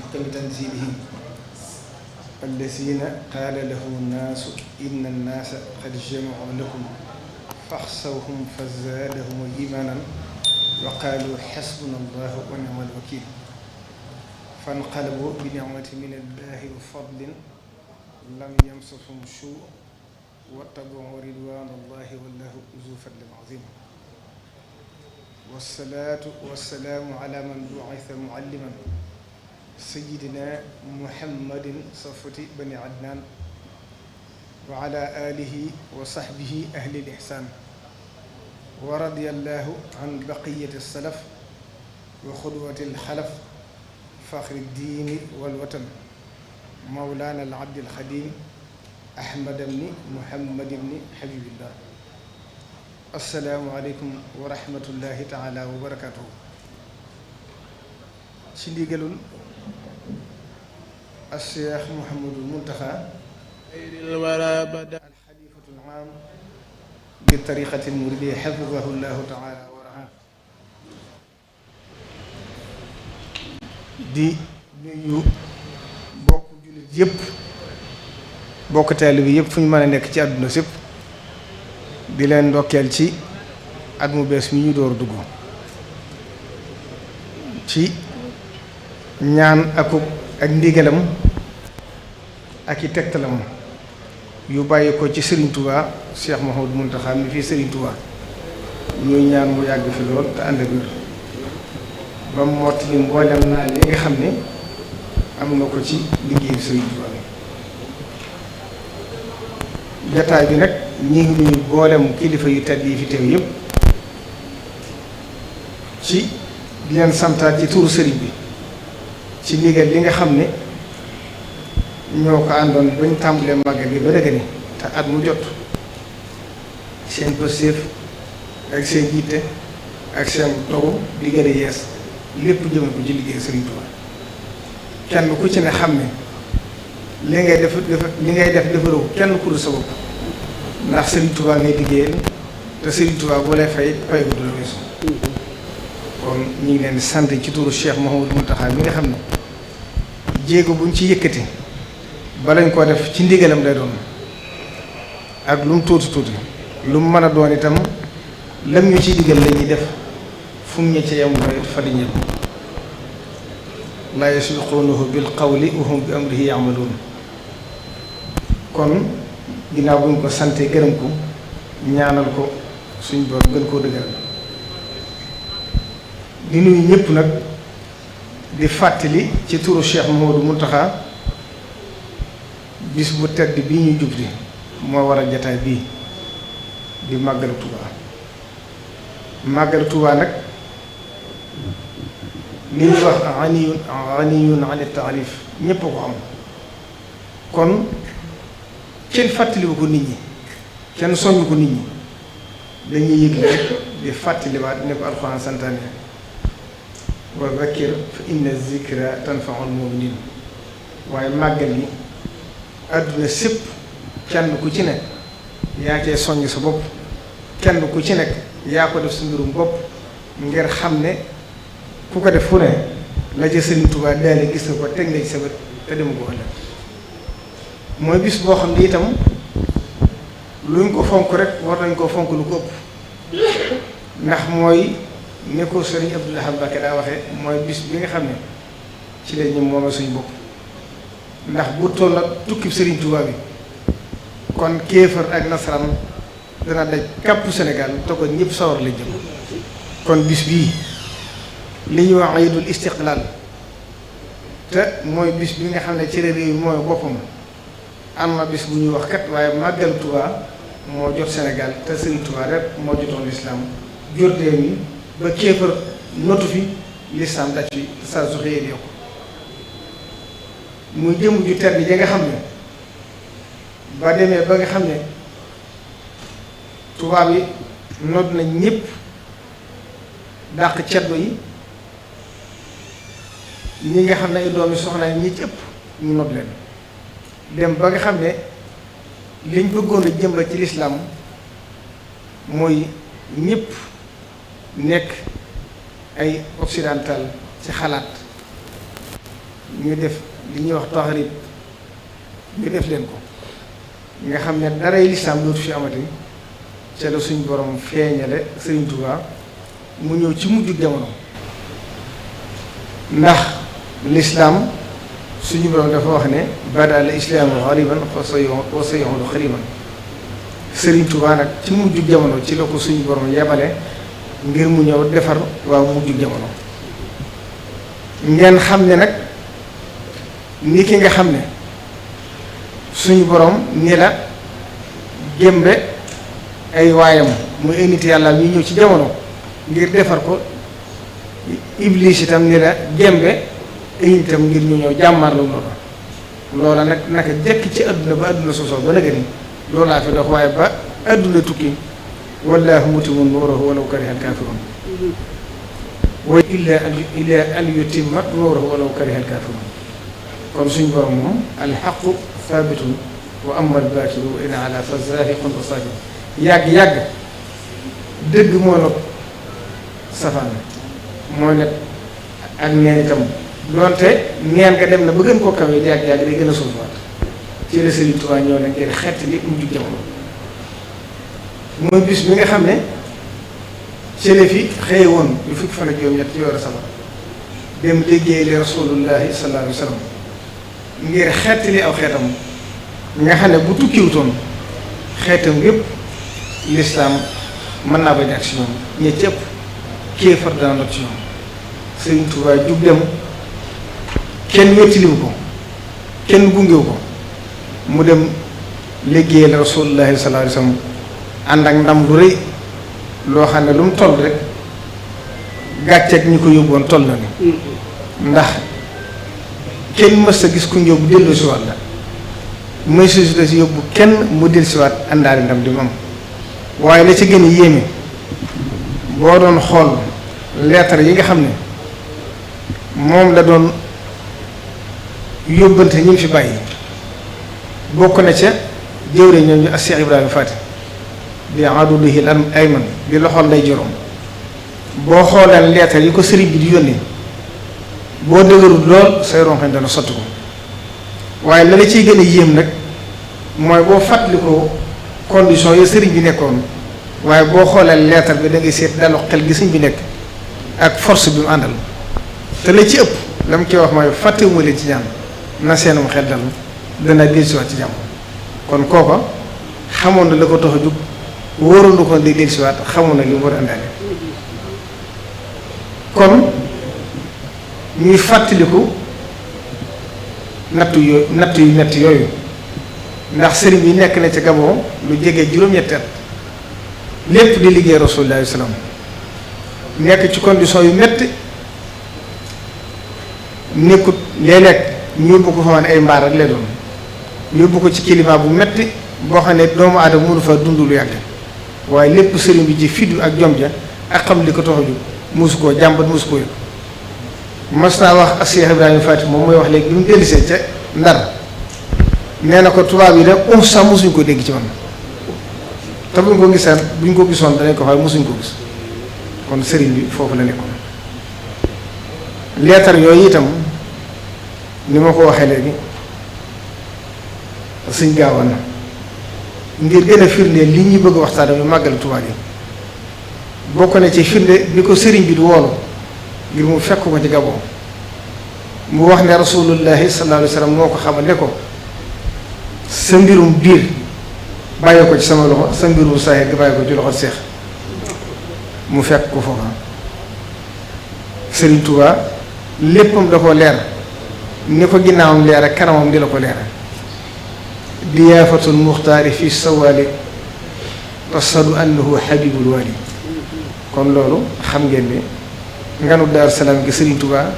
محكم تنزيله الذين قال لهم الناس إن الناس قد جمعوا لكم فاخشوهم فزادهم إيمانا وقالوا حسبنا الله ونعم الوكيل فانقلبوا بنعمة من الله وفضل لم يمسسهم سوء واتبعوا رضوان الله والله ذو فضل عظيم والصلاة والسلام على من بعث معلما سيدنا محمد صفوة بني عدنان وعلى آله وصحبه أهل الإحسان ورضي الله عن بقية السلف وخدوة الخلف فخر الدين والوطن مولانا العبد الخديم أحمد بن محمد بن حبيب الله السلام عليكم ورحمة الله تعالى وبركاته ci ndigalul الشيخ محمد المنتخى الخليفة العام بالطريقة المريدية حفظه الله تعالى ورعاه di nuyu bokk jullit yëpp bokk taalibe yëpp fu ñu mën a nekk ci àdduna sépp di leen ndokkeel ci at mu bees mi ñu door dugg ci ñaan ak ndigalam ak i tegtalam yu bàyyi ko ci Serigne Touba Cheikh Mouhamadou Mountakha mi fii Serigne Touba ñuy ñaan mu yàgg fi lool te ànd ak wér ba mu mottali mboolem naa li nga xam ne am na ko ci liggéeyu Serigne Touba bi jataay bi nag ñi ngi nuyu mboolem kilifa yu tedd yi fi teew yëpp ci di leen santaat ci turu Serigne bi ci ndigal li nga xam ne ñoo ko àndoon bañ tàmbalee màggal gi ba dëgg ni te at mu jot seen pëstéef ak seen jiite ak seen dogu di gën a yees lépp jëme ko ci liggéey Serigne Touba kenn ku ci ne xam ne li ngay def defaroo kenn ku dul sa bopp ndax Serigne Touba ngay liggéeyal te Serigne Touba boo lay fay fay ko du la weesu kon ñu ngi leen di sant ci turu Cheikh Mouhamadou Mountakha mi nga xam ne jéego buñ ci yëkkati balañ koo def ci ndigalam lay doon ak lu mu tuuti tuuti lu mu mën a doon itam lam ñu ci digal la ñuy def fu mu ñe ca yam mooy fa di ñëpp laa yasbiquunahu bil qawli wa hum bi amrihi ya'maluun kon ginnaaw bu ñu ko sante gërëm ko ñaanal ko suñ boor gën koo dëgëral di nuyu ñëpp nag di fàttali ci turu Cheikh Mouhamadou Mountakha bis bu tedd bii ñuy jubli moo waral jataay bii di màggalu Touba màggalu Touba nag li ñuy wax ganiyun an taarif ñépp a ko am kon kenn fàttaliwu ko nit ñi kenn soññ ko nit ñi dañuy yëgle rek di fàttaliwaat ne ko alxuraan santaane wa zakkir fa inna zikra tanfaul muminin waaye màggal yi àdduna sépp kenn ku ci nekk yaa cee soññ sa bopp kenn ku ci nekk yaa ko def sa mbirum bopp ngir xam ne ku ko def fu ne la ca Serigne Touba daale gis nga ko teg nga ci sa bët te dema ko ëllëg mooy bis boo xam ne itam luñ ko fonk rek war nañ koo fonk lu ko ëpp ndax mooy ne ko Serigne Abdou Lahad Mbacké daa waxee mooy bis bi nga xam ne ci la ñu moom suñu bopp ndax bu toll nag tukki Serigne Touba bi kon kéefar ak nasaraan dana daj kàppu Sénégal te ko ñëpp sawar la jëm kon bis bii li ñuy wax iidul istiqlaal te mooy bis bi nga xam ne ci réew mi mooy boppam am na bis bu ñuy wax kat waaye màggal Touba moo jot Sénégal te Serigne Touba rek moo jotoon lislaam jot réew mi ba kéefar notu fi lislaam daj fi saa su xëyee di yokk muy jëm ju tedd ja nga xam ne ba demee ba nga xam ne tubaab yi nodd nañ ñëpp dàq ceddo yi ñi nga xam ne ay doomi soxna ñi ci ëpp ñu nodd leen dem ba nga xam ne liñ bëggoon a jëmba ci lislaam mooy ñëpp nekk ay occidental ci xalaat ñu def li ñuy wax taxrib ñu def leen ko nga xam ne daray lislaam dootu fi amati ca la suñ borom feeñale Sëriñ Tuubaa mu ñëw ci mujj jamono ndax lislaam suñu borom dafa wax ne bada al islaamu xariban wa sayuudu xariban Sëriñ Tuubaa nag ci mujj jamono ci la ko suñu borom yebale ngir mu ñëw defar waaw mujj jamono ngeen xam ne nag ni ki nga xam ne suñu borom ni la gémbe ay waayam muy ay nit yàlla ñu ñëw ci jamono ngir defar ko Iblis itam ni la gémbe ay nitam ngir ñu ñëw jàmmarlu loola nag naka jekk ci àdduna ba àdduna sosoo ba nëgë ni loolaa fi dox waaye ba àdduna tukki wallaahu mutimmun nuurahu walaw kariha al-kaafiruun wa illaa an yutimma nuurahu walaw kariha al-kaafiruun kon suñu borom moom alxaqu saabitun wa amma al-baatilu wa in alaa fa zaahiqun wa saakit yàgg dëgg moo nag safaan mooy nag ak neen itam doonte neen nga dem na ba gën koo kawe yàgg day gën a suufaat ci la Sëriñ Tuubaa ñëw nag ngir xett li mu jug jamono mooy bis bi nga xam ne ci la fi xëye woon yu fukki fan ak juróom-ñett ci weeru safar dem liggéey li rasulullahi sallallahu alayhi wa sallam ngir xett li aw xeetam nga xam ne bu tukkiwutoon xeetam yépp lislaam mën naa bañ ak si ñoom ñe ci ëpp kéefar dana not ci ñoom Sëriñ Tuubaa jug dem kenn wettiliwu ko kenn gungewu ko mu dem liggéeyal rasulullahi sallallahu alayhi wa sallam ànd ak ndam lu rëy loo xam ne lu mu toll rek gàcceeg ñi ko yóbboon toll na ni ndax kenn mës a gis ku ñëw bu dellu si waat la mooy si yóbbu kenn mu dellu si waat àndaari ndam di mu am waaye la ci gën a yéeme boo doon xool leetar yi nga xam ne moom la doon yóbbante ñi fi bàyyi bokk na ca jëwre ñoom ñu ak Cheikh Ibrahima Fati bi adulihi al ayman bi loxool lay juróom boo xooleen leetar yi ko sëriñ bi di yónnee boo dëgërul lool say ronxañ dana sotti ko waaye la la ciy gën a yéem nag mooy boo fàttalikoo condition yi sëriñ bi nekkoon waaye boo xoolee leetar bi da ngay seet dalu xel gi sëriñ bi nekk ak force bi mu àndal te la ci ëpp la mu koy wax mooy fàttewuma leen ci ñaan na seenum xel dal dana dellusiwaat ci jàmm kon kooko xamoon na la ko tax a jug wóoroon na ko di dellusiwaat xamoon na li mu war a àndaale kon ñuy fàttaliku nattu yu metti yooyu ndax sëriñ bi nekk na ci Gabon lu jege juróom-ñetti at lépp di liggéey Rasulullah salaam nekk ci condition yu metti nekkut léeg-léeg ñu yóbbu ko fa man ay mbaar rek lay doon yóbbu ko ci climat bu metti boo xam ne doomu aadama mënu fa dund lu yàgg waaye lépp sëriñ bi ji fiddu ak jom ja ak xam li ko tax a jóg mosu koo jàmbat mosu koo yëg mas naa wax ak Cheikh Ibrahima Fati moom mooy wax léegi bi mu dellisee ca Ndar nee na ko tubaab yi de sax mosuñ ko dégg ci man te buñ ko gisoon danañ ko waaye mosuñ ko gis kon sëriñ bi foofu la nekkoon leetar yooyu itam ni ma ko waxee léegi suñ gaawoon na ngir gën a firnde li ñuy bëgg waxtaan bi màggal Tuubaa yi bokk na ci firnde bi ko sëriñ bi di woolu ngir mu fekk ko ci Gabon mu wax ne rasulullahi sallallahu alayhi wa sallam moo ko xamal ne ko sa mbirum biir bàyyi ko ci sama loxo sa mbirum saahir nga bàyyi ko ci loxo seex mu fekk ko foofa sëriñ Tuubaa léppam da ko leer ni ko ginnaawam leer ak kanamam di la ko leer diyaafatul muxtaari fi sawaali tasadu annahu habibul wali kon loolu xam ngeen ne nganu Daaru Salaam gi Sëriñ Tuubaa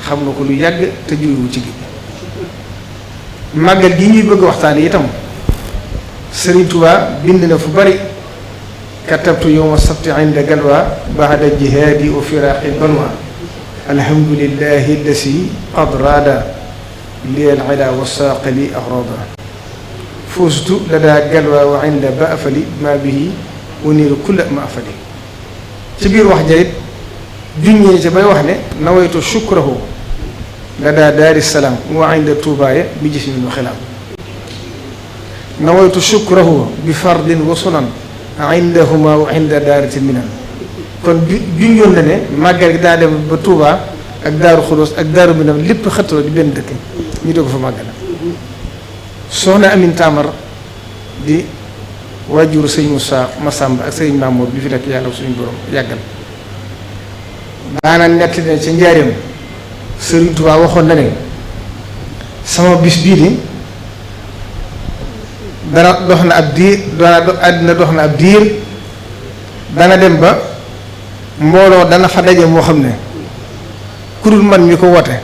xam na ko lu yàgg te juróowu ci gi màggal gi ñuy bëgg waxtaan itam Sëriñ Tuubaa bind na fu bari katabtu yowma sabti inda galwa baada jihaadi wa firaqi balwa alhamdulillahi allasi qad raada li al ida wa saaqa li axrada fustu ladaa galwa wa inda baafali ma bihi uniiru kulla ma afali ci biir wax jarit juññee ci bay wax ne nawaytu shukrahu la daa daari salaam wa inda tuubaaya bi jismin wa xilaam nawaytu shukrahu bi fardin wa sunan indahuma wa inda daarati minan kon junjoon na ne màggal gi daa dem ba Touba ak Daaru Xudoos ak Daaru Minam lépp xëttaloo di benn dëkk ñu doo ko fa màggal soxna Amin Tamar di waajuru sëñ Moussa Massamba ak sëñ Mamour bi fi nekk yàlla suñu borom yàggal daana nett ne ca njaareem Sëriñ Touba waxoon na ne sama bis bii di dana dox na ab diir àddina dox na ab diir dana dem ba mbooloo dana fa daje moo xam ne ku dul man mi ko woote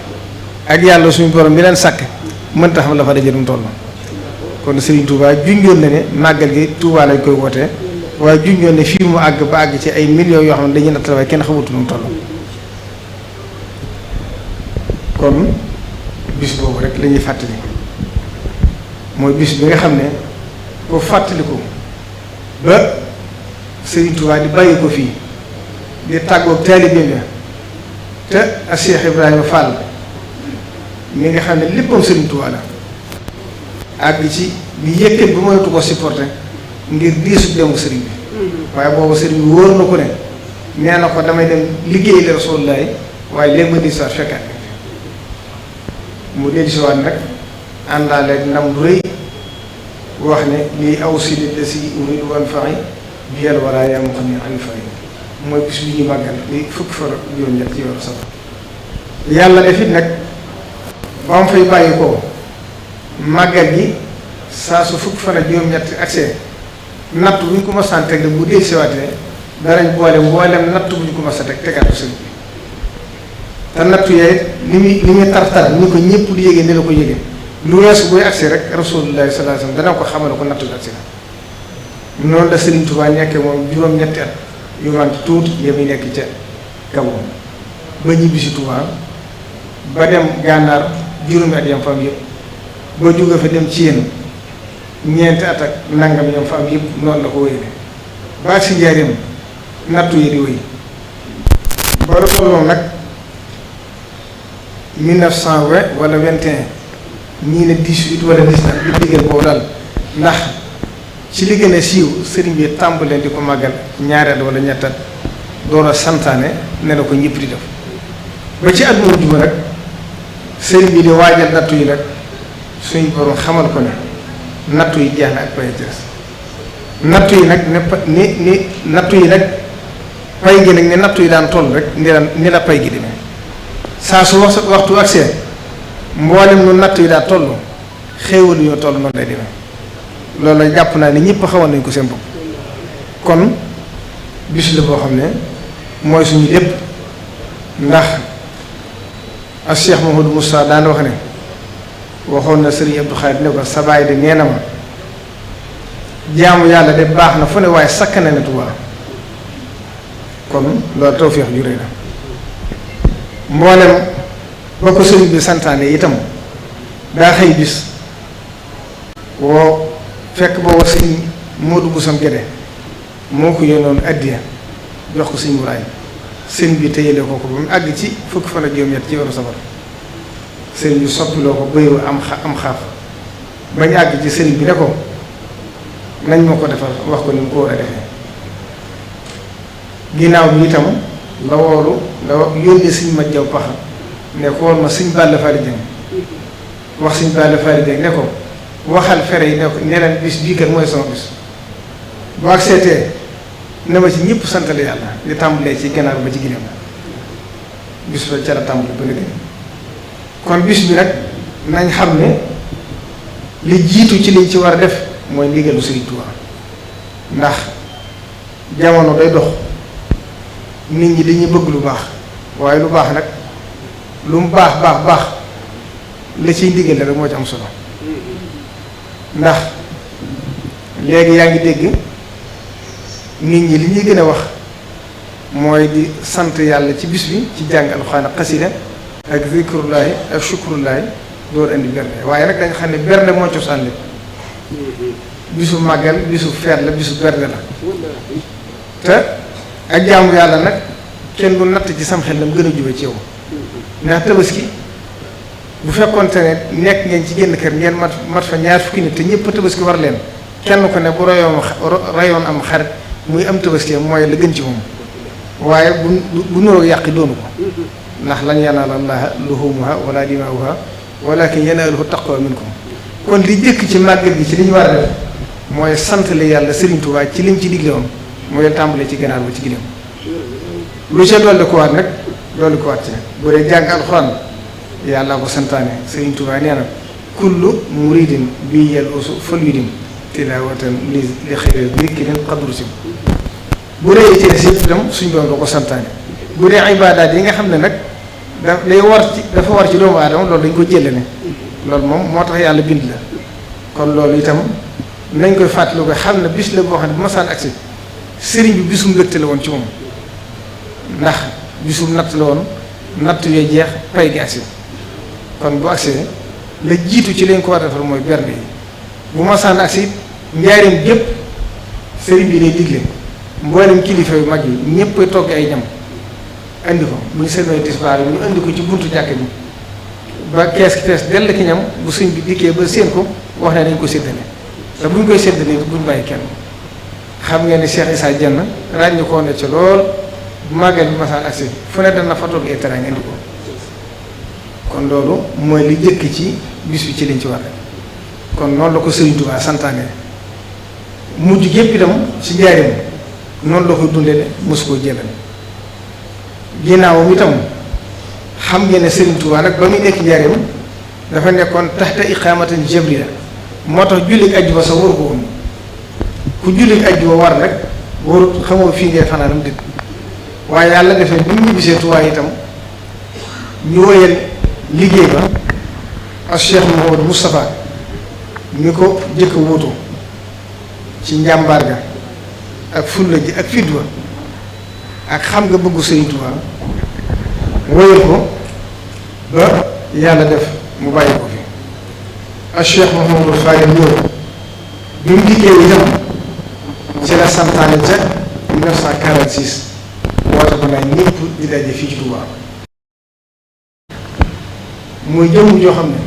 ak yàlla suñu borom mi leen sàkk mënta xam la fa daje du mu toll kon Serigne Touba junjoon na ne màggal gi Touba lañ koy wootee waaye junjoon ne fii mu àgg ba àgg ci ay millions yoo xam ne dañuy nattale waaye kenn xamutu nu mu toll kon bis boobu rek la ñuy fàttali mooy bis bi nga xam ne ko fàttaliku ba Serigne Touba di bàyyi ko fii di tàggoog taalibeem ya te ak Cheikh Ibrahima Fall mi nga xam ne léppam Serigne Touba la àgg ci bi yëkkat ba mënatu ko supporté ngir diisu demu Serigne bi waaye boobu Serigne bi wóor na ko ne nee na ko damay dem liggéey la Rasulullaay waaye léegi ma diisuwaat fekkaat mu dellusiwaat nag àndaale ndam lu rëy wax ne lii aw si li si uridu wan faxi bi yàlla wala yaa ma xam ne an faxi mooy bis bi ñu màggal li fukki fan ak juróom-ñett ci weeru safar yàlla def it nag ba mu fay bàyyi ko màggal gi saa su fukki fan ak juróom-ñett accès natt bu ñu ko mos a teg bu dee siwaatee danañ boole mboolem natt bu ñu ko mos a teg tegaat ko sëñ bi te nattu yooyu li muy tar-tar ni ko ñëpp di yéegee ne la ko yéegee lu weesu buy agsi rek Rasulullah sallallahu alayhi wasallam dana ko xamal ko nattu bi agsi na noonu la Serigne Touba nekkee moom juróom-ñetti at yu man tuuti yéen nekk ca Gabon ba ñibbi si Touba ba dem gànnaar juróomi at yam fa am yëpp ba jóge fa dem ci yéen ñeenti at ak nangam yam fa am yëpp noonu la ko wéyee ba agsi njaareem nattu yi di wéy ba loolu nag 1920 wala 21 ñii ne 18 wala 19 di digal boobu daal ndax ci li gën a siiw sëriñ bi tàmbalee di ko màggal ñaareel wala ñettat door a santaane ne la ko ñëpp di def ba ci at mu mujj ba nag sëriñ bi di waajal nattu yi nag suñu borom xamal ko ne nattu yi jeex na ak pay des nattu yi nag ni nattu yi nag pay gi nag ni nattu yi daan toll rek ni la pay gi demee saa su waxtu accès mboolem nu natt yi daa toll xéewal ñoo toll noonu lay demee loolu la jàpp naa ne ñëpp xawoon nañ ko seen bopp kon bis la boo xam ne mooy suñu lépp ndax ak Cheikh Mouhamadou Moussa daan wax ne waxoon na Serigne Abdou Khadir ne ko sa baay de nee na ma jaamu yàlla de baax na fu ne waaye sakk na ne Tuubaa kon loolu tawfeex ju rëy la mboolem ba ko sëriñ bi santaane itam daa xëy bis woo fekk booba sëñ Modou Boussam Guédé moo ko yónnoon addiya jox ko sëñ Moulay sëñ bi téyele ko ba mu àgg ci fukki fan ak juróom-ñett ci weeru safar sëriñ bi soppiloo ko bëyu am xaaf bañ àgg ci sëriñ bi ne ko nañ ma ko defal wax ko ni mu ko war a defee ginnaaw bi itam la woolu la yónnee sëñ ma jaw paxa ne ko woon ma sëñ Balla Fally Dieng wax sëñ Balla Fally Dieng ne ko waxal fere yi ne ko ne leen bis bii kat mooy sama bis boo ak seetee ne ma ci ñëpp santale yàlla di tàmbalee ci ganaar ba ci gileem bis ba ca la tàmbali ba léegi kon bis bi nag nañ xam ne li jiitu ci liñ ci war a def mooy ndigalu Sëriñ Tuubaa ndax jamono day dox nit ñi dañuy bëgg lu baax waaye lu baax nag lu mu baax la ciy ndigal rek moo ci am solo ndax léegi yaa ngi dégg nit ñi li ñuy gën a wax mooy di sant yàlla ci bis bi ci jàng alxuraan ak xasida ak zikrullaahi ak shukrullaahi door indi bernde waaye nag dañ xam ne bernde moo cosaan lépp bisu màggal bisu feet la bisu bernde la te ak jaamu yàlla nag kenn du natt ci sam xel la mu gën a jube ci yow ndax tabaski bu fekkoonte ne nekk ngeen ci génn kër ngeen mat fa ñaar fukki nit te ñëpp tabaski war leen kenn ko ne bu rayoon am xarit muy am tabaski mooy la gën ci moom waaye bu nuroog yàqi doonu ko ndax lan yanaala llaaha luhuumuhaa wala dimaa'uhaa walaakin yanaaluhu taqwa minkum kon li jëkk ci màggal gi ci li ñu war a def mooy sant la yàlla Serigne Touba ci lim ci digle woon mooy tàmbale ci ganaar ba ci gileem lu ca dolli ko waat nag dolli ko waat ci bu dee jàng alxuraan yàlla ko santaane Serigne Touba nee na kullu muridin bi yaluusu falyudim tilaawatan li xayri dhikrin qadru sim bu dee ci des yëpp itam suñ doon doo ko santaane bu dee ibaadaat yi nga xam ne nag dafa war ci doomu aadama loolu dañ ko jëlale loolu moom moo tax yàlla bind la kon loolu itam nañ koy fàttali ko xam ne bis la boo xam ne bu masaan agsi sëriñ bi bisum lëkte la woon ci moom ndax bisum natt la woon natt yooy jeex pay gi agsi kon bu agsee la jiitu ci lañ ko war a defal mooy bernde yi bu masaan agsi njaarim gépp sëriñ bi day digle mboolem kilifa yu mag yi ñëpp togg ay ñam indi ko bu ñu seenee tisbaar ñu indi ko ci buntu jàkk bi ba kees ki fees dell ki ñam bu sëñ bi dikkee ba séen ko wax ne dañ ko séddale te bu ñu koy séddale buñ bàyyi kenn xam ngeen ni Cheikh Issa Dieng ràññi koo ne ci lool bu màggal bi masaan agsi fu ne dana fa togg ay teraanga indi ko kon loolu mooy li jëkk ci bis bi ci liñ ci war kon noonu la ko Sëriñ Tuubaa santaane mujj gépp itam ci njaarim noonu la ko dundee mosu koo jëlal ginnaawam itam xam ngeen ne Sëriñ Tuubaa nag ba muy nekk njaarim dafa nekkoon taxta iqaamatan jabriya moo tax jullit ajjuma sax waru ko woon ku jullit ajjuma war nag warut xamoo fii ngay fanaanam dit waaye yàlla defee bi mu ñibbisee Tuubaa itam ñu woyal liggéey ba ak Cheikh Mouhamadou Moustapha mi ko jëkk wuutu ci njàmbaar ga ak fulla ji ak fidwa ak xam nga bëggu Sëriñ Tuubaa woyal ko ba yàlla def mu bàyyi ko fi ak Cheikh Mouhamadou Fadil ñëw bi mu dikkee itam ci la santaane ca 1946 woote ko nag ñëpp di daje fii ci Tuubaa mooy jëmm joo xam ne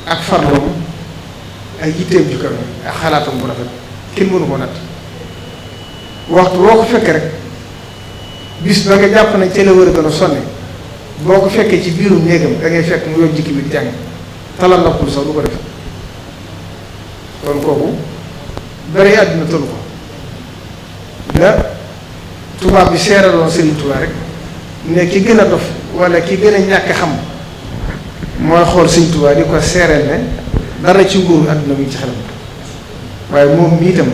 ak farloom ak yitteem ju kawe ak xalaatam bu rafet kenn mënu ko natt waxtu boo ko fekkee rek bis ba nga jàpp na ca la war a gën a sonne boo ko fekkee ci biirum néegam da ngay fekk mu yor jikki bi di jàng talal noppul sax du ko def kon kooku dara àdduna tëlu ko la tubaab bi seeraloon Serigne Touba rek ne ki gën a dof wala ki gën a ñàkk xam mooy xool Serigne Touba di ko seereel ne dara ci nguuru àdduna bi ci xelam waaye moom mii itam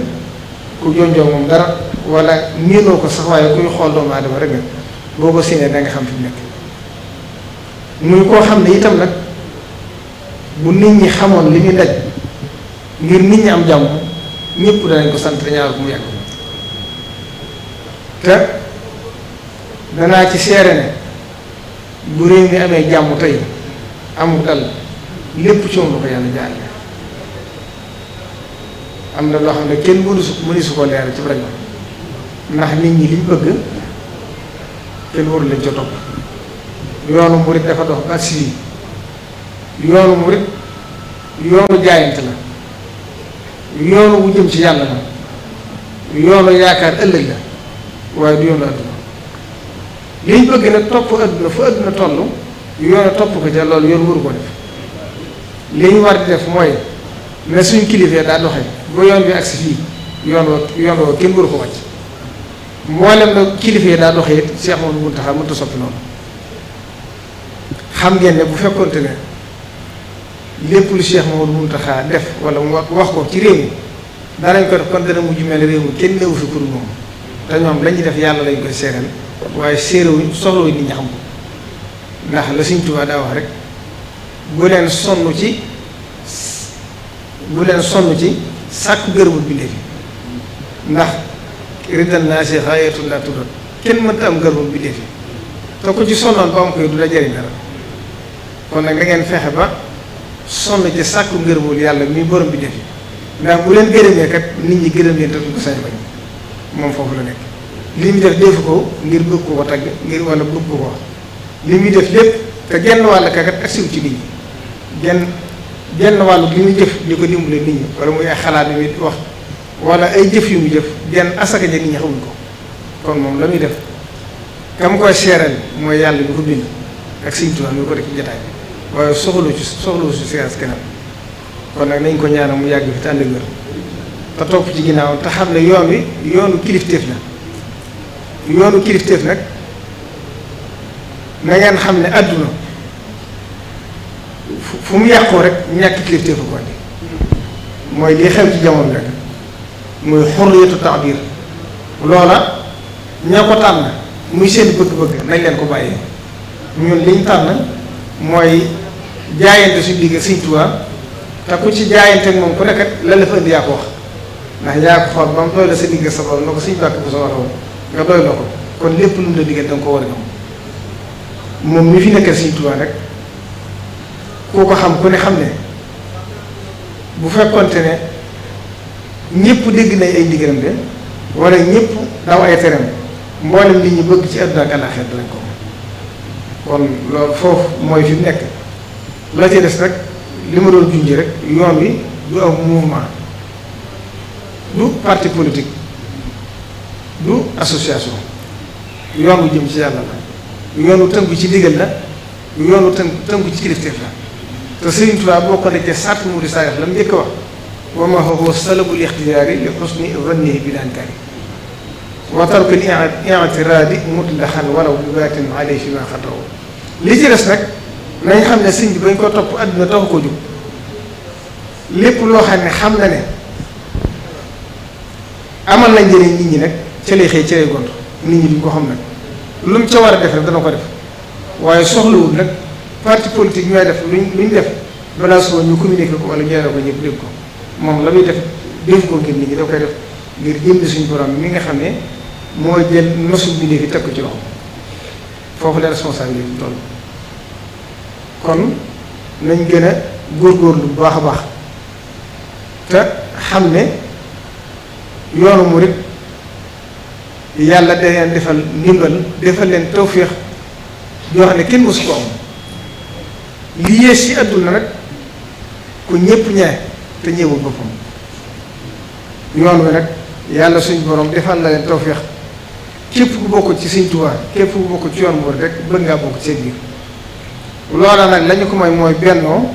ku jonjoo moom dara wala miinoo ko sax waaye kuy xool doomu aadama rek nga boo ko séenee da nga xam fi mu nekk muy koo xam ne itam nag bu nit ñi xamoon li muy daj ngir nit ñi am jàmm ñëpp danañ ko sant ñaar ko mu yàgg te danaa ci seere ne bu réew mi amee jàmm tey amul dal lépp ci moom la ko yàlla jaarale am na loo xam ne kenn mënu su ko leeral ci rajo ndax nit ñi liñ bëgg kenn waru lañ ca topp yoonu murit dafa dox ba si yoonu murit yoonu jaayante la yoonu wu jëm ci yàlla la yoonu yaakaar ëllëg la waaye du yoonu adduna liñ bëgg nag topp adduna fu adduna toll yoonu topp ko ca loolu yoon waru ko def li ñu war di def mooy ne suñ kilifee daa doxee ba yoon bi agsi fii yoon woo kenn waru ko wàcc mboolem na kilifee daa doxee it Cheikh Mouhamadou Mountakha mënta soppi noonu xam ngeen ne bu fekkonte ne lépp lu Cheikh Mouhamadou Mountakha def wala mu wax ko ci réew mi danañ ko def kon dana mujj mel réew mi kenn newu fi pour moom te ñoom lañuy def yàlla lañ koy seeral waaye séeréwuñ soxlawuñ nit ñi xam ko ndax la Sëriñ Tuubaa daa wax rek bu leen sonn ci sàkku gërëmul bindee fi ndax riddal naa si xaayatul laa tuddoon kenn mënta am gërëmul bindee fi te ko ci sonnoon ba am koy du la jariñ dara kon nag da ngeen fexe ba sonn ci sàkku ngërëmul yàlla mi borom bindee fi ndax bu leen gërëmee kat nit ñi gërëm leen te duñ ko sañ bañ moom foofu la nekk li muy def defu ko ngir bëgg ko tagg ngir wala bëgg ko wax li muy def lépp te genn wàll kakat ak siw ci nit ñi genn wàllu li muy jëf di ko dimbale nit ñi wala muy ay xalaat yu muy wax wala ay jëf yu muy jëf genn asaka ja nit ñi xamuñ ko kon moom la muy def kam koy seeral mooy yàlla ñu ko bind ak Sëriñ Tuubaa ñu ko def ci jotaay bi waaye soxlu ci séance keneen kon nag nañ ko ñaanal mu yàgg fi te ànd ak wér te topp ci ginnaaw te xam ne yoon wi yoonu kilifteef la yoonu kilifteef nag na ngeen xam ne àdduna fu mu yàqoo rek ñàkk kilifteef ko andi mooy li xew ci jamono rek muy xurriyatu ta'bir loola ña ko tànn muy seen bëgg-bëgg nañ leen ko bàyyee ñun liñ tànn mooy jaayante suñu digg Sëriñ Tuubaa te ku ci jaayante ak moom ku nekkat la la fa indi yaa ko wax ndax yaa ko xool ba mu doy la sa digg sa borom na ko suñu bàkk bu sa war a woon nga doy la ko kon lépp lu mu la diggal da nga ko war a ñoom moom mi fi nekkal Sëriñ Tuubaa rek koo ko xam ku ne xam ne bu fekkonte ne ñëpp dégg nañ ay ndigalam de wala ñëpp daw ay teram mboolem li ñu bëgg ci àdduna ak àllaaxira danañ ko kon loolu foofu mooy fi mu nekk la ci des rek li ma doon junj rek yoon wi du am mouvement du parti politique du association yoon wu jëm ci yàlla la yoon wu tënku ci ndigal la yoon wu tënku ci kilifteef la te Sëriñ Tuubaa boo ko nekkee sart mu di saa la mu njëkk a wax wa ma huwa salabul ixtiyaari li xusni zannihi bil ankaari wa tarku al i'tiraadi mutlaxan walaw bi baatin alayhi fi ma xataw li ci des nag nañ xam ne sëñ bi bañ ko topp àdduna taxu ko jóg lépp loo xam ne xam na ne amal na njëriñ nit ñi nag ca lay xëy ca lay gont nit ñi duñ ko xam nag lu mu ca war a def rek dana ko def waaye soxlawul nag parti politique ñooy def luñ def balaa suba ñu communiqué ko wala ñeere ko ñëpp dégg ko moom la muy def ko ngir nit ñi da koy def ngir jënd suñu borom mi nga xam ne moo jël nosu bindee fi teg ko ci loxo foofu la responsabilité bi toll kon nañ gën a góorgóorlu bu baax a baax te xam ne yoonu murit yàlla da leen defal ndimbal defal leen tawféex yoo xam ne kenn mësu ko am li yées ci àdduna nag ku ñépp ñaay te ñëwul boppam yoon wi nag yàlla suñ borom defal la leen tawféex képp ku bokk ci Sëriñ Tuubaa képp ku bokk ci yoon murit rek bëgg ngaa bokk ci seen biir loola nag lañu ko may mooy bennoo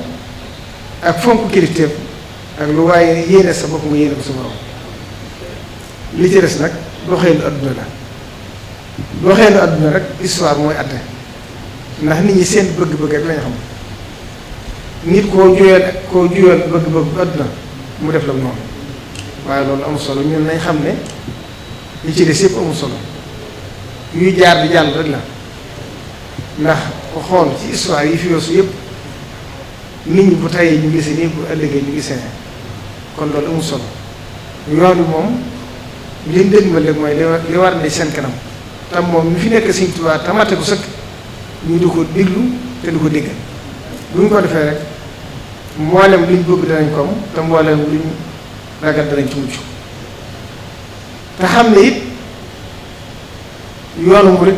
ak fonk kilifteef ak lu waaye yéene sa bopp nga yéene ko sa borom li ci des nag doxeelu adduna la doxeelu adduna rek histoire mooy àtte ndax nit ñi seen bëgg-bëgg rek lañu xam nit koo juyal bëgg-bëgg adduna mu def la noonu waaye loolu amul solo ñun nañ xam ne li ci des yëpp amul solo yuy jaar di jàll rek la ndax ko xool ci histoire yi fi yoosu yëpp nit ñi bu tayee ñu gisee nii bu ëllëgee ñu gisee ne kon loolu amul solo yoon wi moom liñ dégg ma léegi mooy li war ne seen kanam tam moom mi fi nekk Sëriñ Tuubaa tamate ko sëkk ñu di ko diglu te di ko dégg bu ñu ko defee rek mboolem liñ bëgg danañ ko am te mboolem liñ ragal danañ ci mucc te xam ne it yoonu murit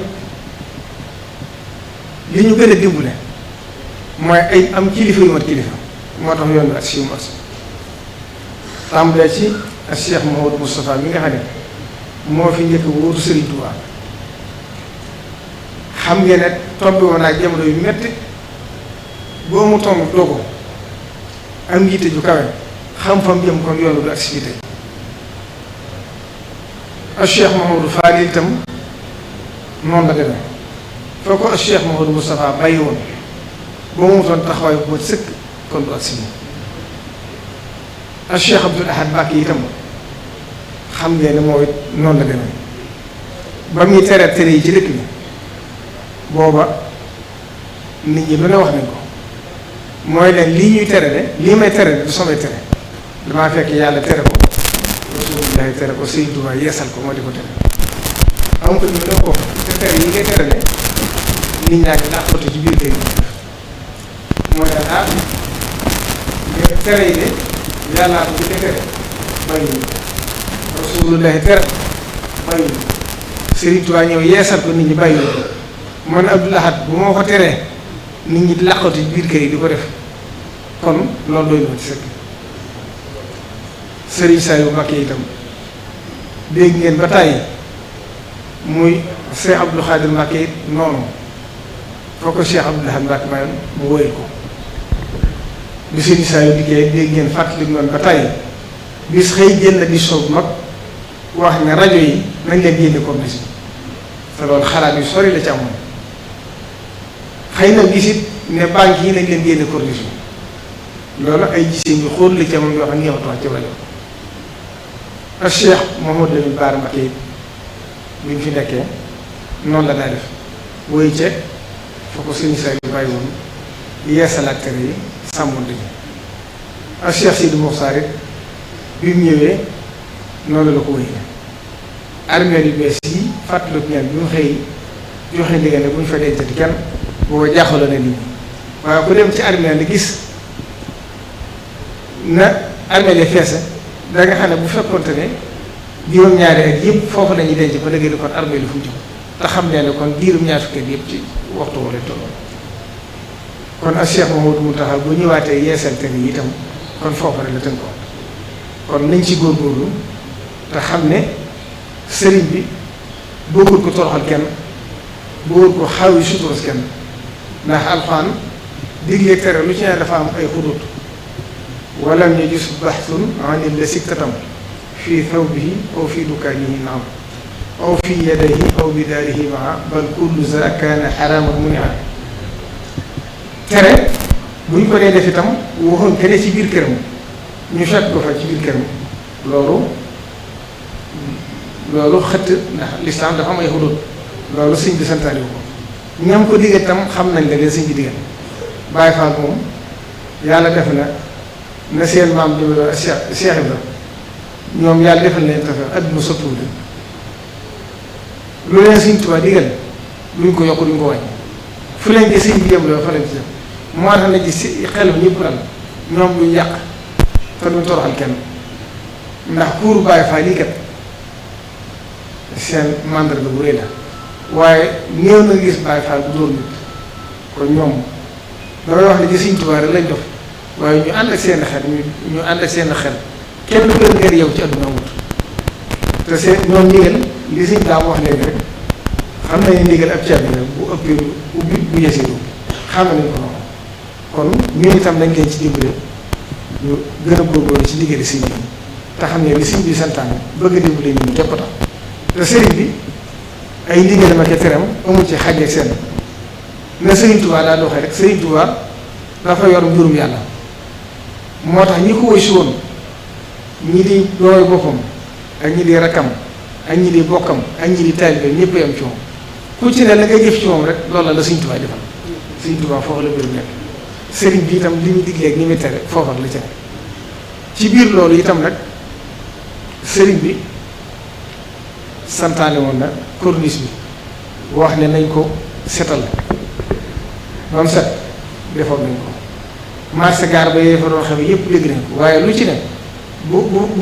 li ñu gën a dimbale mooy ay am kilifa yu mat kilifa moo tax yoon bi ak si yu mat tàmbalee ci ak Cheikh Mouhamadou Moustapha mi nga xam ne moo fi njëkk wóotu Serigne Touba xam ngeen ne tombé woon naa jamono yu metti boo mu tomb dogu am yitte ju kawe xam fam jëm kon yoon du activité ak Cheikh Mouhamadou Fadil itam noonu la demee foo ko ak Cheikh Mouhamadou Moustapha bàyyi woon boo mu toon taxawaay bu mat sëkk kon du activité ak Cheikh Abdoul Ahad Mbacké itam xam ngeen ne moo it noonu la demee ba muy tere yi ci dëkk bi booba nit ñi lu ne wax nañ ko mooy leen lii ñuy tere de lii may tere de du samay tere damaa fekk yàlla tere ko Rasulullaahi tere ko Sëriñ Tuubaa yeesal ko moo di ko tere am ko ñu ne ko te tere yi ngay tere de nit ñaa ngi làqatu ci biir kër yi mooy daal tere yi de yàllaa ko ci tere bàyyi Rasulullaahi tere bàyyi Sëriñ Tuubaa ñëw yeesal ko nit ñi bàyyi man Abdoul Ahad bu ma ko teree nit ñi laqatu ci biir kër yi di ko def kon loolu doy na ci sëkk. Serigne Saliou Mbacké itam dégg ngeen ba tàyyi muy Cheikh Abdou Khadir Mbacké noonu foo ko Cheikh Abdou Lahad Mbacké mayoon mu wóyal ko bi Serigne Saliou dikkee dégg ngeen fàttali noonu ba tàyyi bis xëy jël na di soog mag wax ne rajo yi nañ leen génne corniche bi te loolu xalaat yu sori la ci amoon xëy na gisit ne banque yi nañ leen génne corniche bi loolu ay gisee yu xóot la ci amoon yoo xam ne ñëwatu wax ci rajo ak Cheikh Mouhamadou Lamine Bara Mbacké bi ñu fi nekkee noonu la daa def woy ca fa ko suñu saa yu bàyyi woon yeesalaat tere yi sàmmoon dañu ak Cheikh Sidi Moukhtar it bi mu ñëwee noonu la ko wéyee armée yu bees yi fàttaliku ñaan bi mu xëy joxe ndigal ne bu ñu fa dencati kenn booba jaaxaloon na nit ñi waaye ku dem ci armée li gis na armée li feese da nga xam ne bu fekkonte ne juróom-ñaari at yëpp foofu la ñuy denc ba dëgg kon armée li fu mu jëm te xam ne kon diirum ñaar fukki at yëpp ci waxtu wala tolloon kon ak Cheikh Mamadou Mountakha bu ñëwaatee yeesal tere yi itam kon foofu rek la tënkoon kon nañ ci góorgóorlu te xam ne sëriñ bi bëggul ko toroxal kenn bëggul ko xaw yi suturas kenn ndax alxuraan digle tere lu ci ne dafa am ay xudut walam ñu gis baxsun anil la sikkatam fii thawbihi aw fii dukaanihi naam aw fii yadayhi aw bidaarihi maa bal kullu za kaana xaraaman munia tere bu ñu ko dee def itam waxoon kenn ci biir këram ñu fekk ko fa ci biir këram loolu xëtt ndax lislaam dafa am ay xudut loolu sëñ bi santaane ko ñam ko digal itam xam nañ la leen sëñ bi digal Baay Faal moom yàlla def na seen maam di Cheikh Ibra ñoom yàlla defal leen tafe adduna sottiwu leen lu leen sëñ Tuubaa digal duñ ko yokk duñ ko wàññi fu leen ci sëñ bi yem loolu fa leen ci def moo tax na ci si xel ñëpp dal ñoom duñ yàq te duñ toroxal kenn ndax kuuru Baay Faal lii kat seen mandarga bu rëy la waaye néew na gis Baay Faal bu dóor nit kon ñoom damay wax ne ci Sëñ Tuubaa rek lañ def waaye ñu ànd ak seen xel ñu ànd ak seen xel kenn du leen gër yow ci àdduna wut te seen ñoom ndigal li Sëñ daam wax léegi rek xam nañu ndigal ab caabi la bu ëppee ubbi bu yëseeru xam nañ ko noonu kon ñun itam dañ leen ci dimbale ñu gën a góorgóorlu ci ndigali sëñ bi te xam ne li sëñ bi santaane bëgg a dimbale ñun képp tax te sëriñ bi ay ndigalam ak teram amul ci xàjj ak seen ne Sëriñ Tuubaa daa doxee rek Sëriñ Tuubaa dafa yor mbirum yàlla moo tax ñi ko woy si woon ñi di dooy boppam ak ñi di rakkam ak ñi di bokkam ak ñi di taalibe ñëpp yam ci moom ku ci ne la ngay jëf ci moom rek loolu la Sëriñ Tuubaa defal Sëriñ Tuubaa foofu la mbirum nekk sëriñ bi itam li ñu diglee ak ni muy tere foofa la ci ne ci biir loolu itam nag sëriñ bi santaane woon na corniche bi wax ne nañ ko setal ba mu set defoon nañ ko marché gaar ba yee fa doon xew yépp dégg nañ ko waaye lu ci ne bu